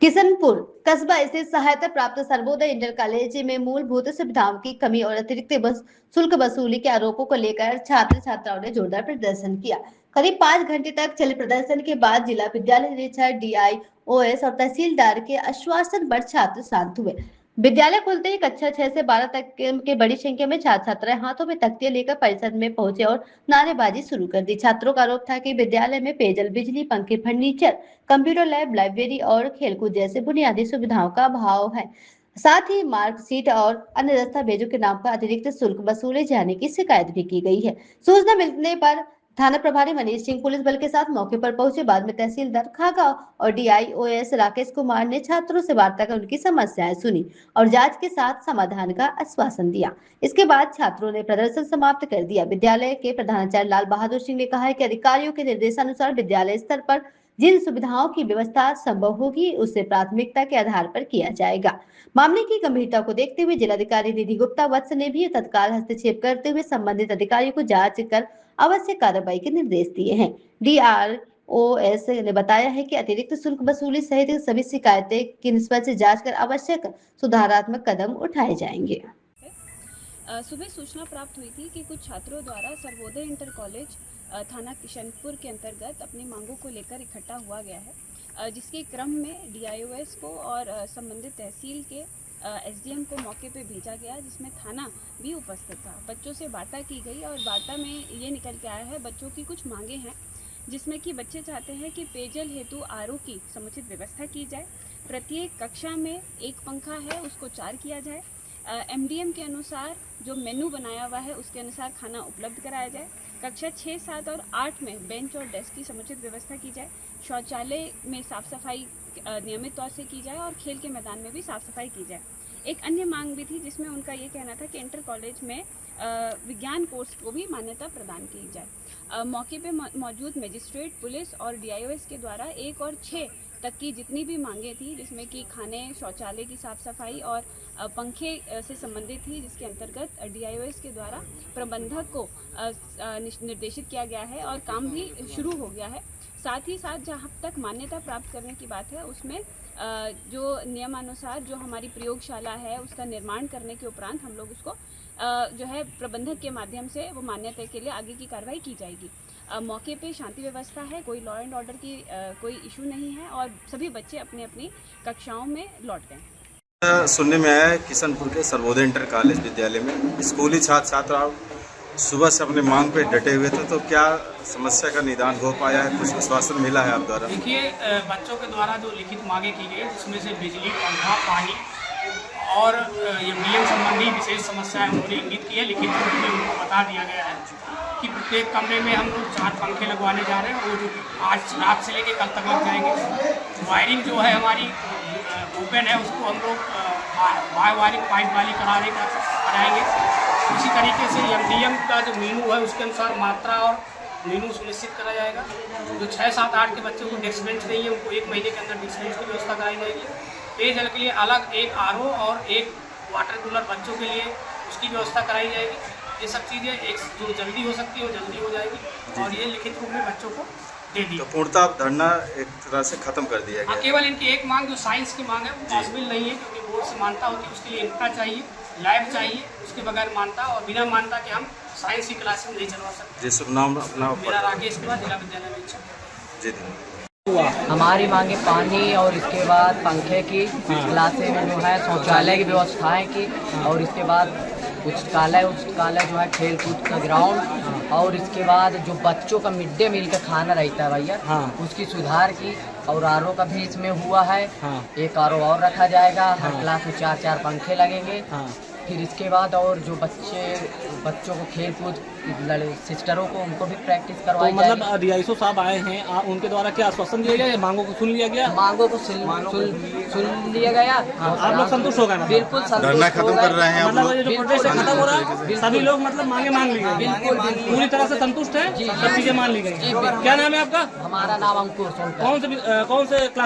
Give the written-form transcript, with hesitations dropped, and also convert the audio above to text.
किशनपुर कस्बा स्थित सहायता प्राप्त सर्वोदय इंटर कॉलेज में मूलभूत सुविधाओं की कमी और अतिरिक्त शुल्क वसूली के आरोपों को लेकर छात्र छात्राओं ने जोरदार प्रदर्शन किया। करीब 5 घंटे तक चले प्रदर्शन के बाद जिला विद्यालय निरीक्षक DIOS और तहसीलदार के आश्वासन पर छात्र शांत हुए। विद्यालय खुलते ही कक्षा 6 से 12 तक के बड़ी संख्या में छात्र छात्राएं हाथों में तख्तियां लेकर परिसर में पहुंचे और नारेबाजी शुरू कर दी। छात्रों का आरोप था कि विद्यालय में पेयजल, बिजली, पंखे, फर्नीचर, कंप्यूटर लैब, लाइब्रेरी और खेलकूद जैसे बुनियादी सुविधाओं का अभाव है। साथ ही मार्कशीट और अन्य दस्तावेजों के नाम पर अतिरिक्त शुल्क वसूले जाने की शिकायत भी की गई है। सूचना मिलने पर थाना प्रभारी मनीष सिंह पुलिस बल के साथ मौके पर पहुंचे। बाद में तहसीलदार खागा और DIOS राकेश कुमार ने छात्रों से वार्ता कर उनकी समस्याएं सुनी और जांच के साथ समाधान का आश्वासन दिया। इसके बाद छात्रों ने प्रदर्शन समाप्त कर दिया। विद्यालय के प्रधानाचार्य लाल बहादुर सिंह ने कहा है कि अधिकारियों के निर्देशानुसार विद्यालय स्तर पर जिन सुविधाओं की व्यवस्था संभव होगी उसे प्राथमिकता के आधार पर किया जाएगा। मामले की गंभीरता को देखते हुए जिलाधिकारी निधि गुप्ता वत्स ने भी तत्काल हस्तक्षेप करते हुए संबंधित अधिकारियों को जांच कर आवश्यक कार्रवाई के निर्देश दिए हैं। DROS ने बताया है कि अतिरिक्त शुल्क वसूली सहित सभी शिकायतें की निष्पक्ष जांच कर आवश्यक सुधारात्मक कदम उठाए जाएंगे। सुबह सूचना प्राप्त हुई थी कि कुछ छात्रों द्वारा सर्वोदय इंटर कॉलेज थाना किशनपुर के अंतर्गत अपनी मांगों को लेकर इकट्ठा हुआ गया है, जिसके क्रम में DIOS को और संबंधित तहसील के SDM को मौके पे भेजा गया, जिसमें थाना भी उपस्थित था। बच्चों से वार्ता की गई और वार्ता में ये निकल के आया है बच्चों की कुछ मांगे हैं, जिसमें कि बच्चे चाहते हैं कि पेयजल हेतु RO की समुचित व्यवस्था की जाए। प्रत्येक कक्षा में एक पंखा है उसको 4 किया जाए। MDM के अनुसार जो मेनू बनाया हुआ है उसके अनुसार खाना उपलब्ध कराया जाए। कक्षा 6, 7 और 8 में बेंच और डेस्क की समुचित व्यवस्था की जाए। शौचालय में साफ सफाई नियमित तौर से की जाए और खेल के मैदान में भी साफ सफाई की जाए। एक अन्य मांग भी थी जिसमें उनका ये कहना था कि इंटर कॉलेज में विज्ञान कोर्स को भी मान्यता प्रदान की जाए। मौके पे मौजूद मजिस्ट्रेट, पुलिस और DIOS के द्वारा 1 और 6 तक की जितनी भी मांगे थी, जिसमें कि खाने, शौचालय की साफ सफाई और पंखे से संबंधित थी, जिसके अंतर्गत DIOS के द्वारा प्रबंधक को निर्देशित किया गया है और काम भी शुरू हो गया है। साथ ही साथ जहाँ तक मान्यता प्राप्त करने की बात है उसमें जो नियमानुसार जो हमारी प्रयोगशाला है उसका निर्माण करने के उपरांत हम लोग उसको जो है प्रबंधक के माध्यम से वो मान्यता के लिए आगे की कार्रवाई की जाएगी। मौके पे शांति व्यवस्था है, कोई लॉ एंड ऑर्डर की कोई इशू नहीं है और सभी बच्चे अपनी अपनी कक्षाओं में लौट गए। सुनने में आया है किशनपुर के सर्वोदय इंटर कॉलेज विद्यालय में स्कूली छात्र छात्राओं सुबह से अपनी मांग पे डटे हुए थे, तो क्या समस्या का निदान हो पाया है? कुछ आश्वासन मिला है आप द्वारा? देखिए, बच्चों के द्वारा जो लिखित मांगे की गई जिसमें से बिजली, पंखा, पानी और MDM संबंधी विशेष समस्याएं उन्होंने इंगित की है। लिखित रूप में उनको बता दिया गया है कि प्रत्येक कमरे में हम लोग 4 पंखे लगवाने जा रहे हैं, वो जो आज रात से लेकर कल तक लग जाएंगे। वायरिंग जो है हमारी ओपन है उसको हम लोग बाय वायरिंग पाइप वाली कराएंगे। इसी तरीके से MDM का जो मेनू है उसके अनुसार मात्रा और मेनू सुनिश्चित करा जाएगा। जो 6, 7, 8 के बच्चों को डेस्क बेंच नहीं है उनको 1 महीने के अंदर डेस्क बेंच की व्यवस्था कराई जाएगी। पेयजल के लिए अलग एक RO और एक वाटर कूलर बच्चों के लिए उसकी व्यवस्था कराई जाएगी। ये सब चीज़ें एक जो जल्दी हो सकती है वो जल्दी हो जाएगी और ये लिखित रूप में बच्चों को दे दी। तो पूर्णतः धरना एक तरह से खत्म कर दिया गया। केवल इनकी एक मांग जो साइंस की मांग है वो पॉसिबल नहीं है, क्योंकि बोर्ड से मान्यता होती है, उसके लिए इंफ्रा चाहिए, लैब चाहिए, उसके बगैर मान्यता और बिना मान्यता के हम साइंस की क्लास नहीं चलवा सकते। जी, शुभ नाम अपना? मेरा राकेश कुमार, जिला विद्यालय निरीक्षक। जी धन्यवाद। हमारी मांगे पानी और इसके बाद पंखे की, क्लासे में जो है शौचालय की व्यवस्थाएं की और इसके बाद पुस्तकालय जो है खेल कूद का ग्राउंड और इसके बाद जो बच्चों का मिड डे मील का खाना रहता है भैया उसकी सुधार की और RO का भी इसमें हुआ है। एक RO और रखा जाएगा। हर क्लास में 4-4 पंखे लगेंगे। फिर इसके बाद और जो बच्चों को खेल कूद सिस्टरों को उनको भी प्रैक्टिस करवाई जाएगी। मतलब DIOS साहब आए हैं, उनके द्वारा क्या आश्वासन दिया गया? मांगों को सुन लिया गया? मांगों को सुन लिया गया। आप लोग संतुष्ट हो गए? बिल्कुल धरना खत्म कर रहे हैं? मतलब ये जो प्रोटेस्ट खत्म हो रहा है, सभी लोग मतलब मांगे मान ली गई, पूरी तरह से संतुष्ट है, सब चीजें मान ली गई। क्या नाम है आपका? हमारा नाम अंकुर। कौन से क्लास?